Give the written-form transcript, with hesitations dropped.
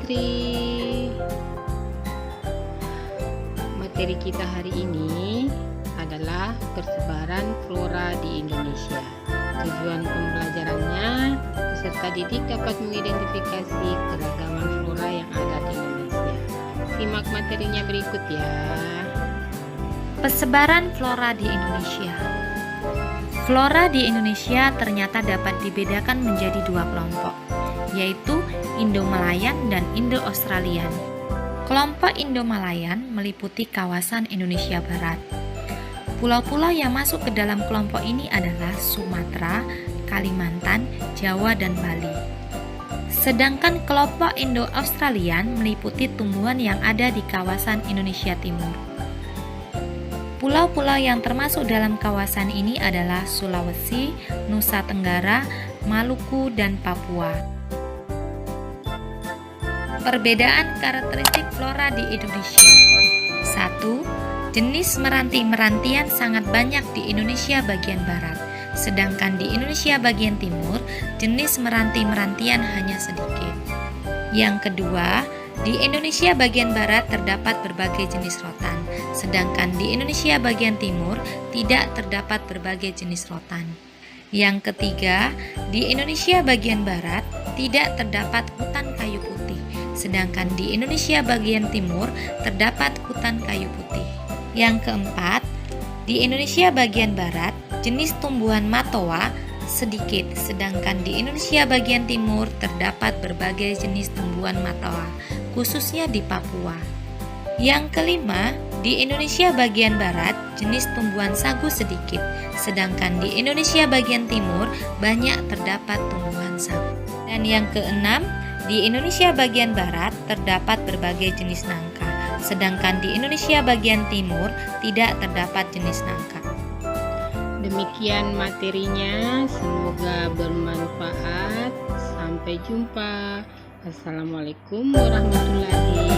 Putri. Materi kita hari ini adalah persebaran flora di Indonesia. Tujuan pembelajarannya, peserta didik dapat mengidentifikasi keragaman flora yang ada di Indonesia. Simak materinya berikut ya. Persebaran flora di Indonesia. Flora di Indonesia ternyata dapat dibedakan menjadi dua kelompok, yaitu Indo-Malayan dan Indo-Australian. Kelompok Indo-Malayan meliputi kawasan Indonesia Barat. Pulau-pulau yang masuk ke dalam kelompok ini adalah Sumatera, Kalimantan, Jawa, dan Bali. Sedangkan kelompok Indo-Australian meliputi tumbuhan yang ada di kawasan Indonesia Timur. Pulau-pulau yang termasuk dalam kawasan ini adalah Sulawesi, Nusa Tenggara, Maluku, dan Papua. Perbedaan karakteristik flora di Indonesia. 1. Jenis meranti-merantian sangat banyak di Indonesia bagian barat, sedangkan di Indonesia bagian timur, jenis meranti-merantian hanya sedikit. Yang kedua, di Indonesia bagian barat terdapat berbagai jenis rotan, sedangkan di Indonesia bagian timur tidak terdapat berbagai jenis rotan. Yang ketiga, di Indonesia bagian barat tidak terdapat hutan kayu putih, sedangkan di Indonesia bagian timur terdapat hutan kayu putih. Yang keempat, di Indonesia bagian barat jenis tumbuhan matoa sedikit, sedangkan di Indonesia bagian timur terdapat berbagai jenis tumbuhan matoa, khususnya di Papua. Yang kelima, di Indonesia bagian barat jenis tumbuhan sagu sedikit, sedangkan di Indonesia bagian timur banyak terdapat tumbuhan sagu. Dan yang keenam, di Indonesia bagian barat terdapat berbagai jenis nangka, sedangkan di Indonesia bagian timur tidak terdapat jenis nangka. Demikian materinya, semoga bermanfaat. Sampai jumpa. Assalamualaikum warahmatullahi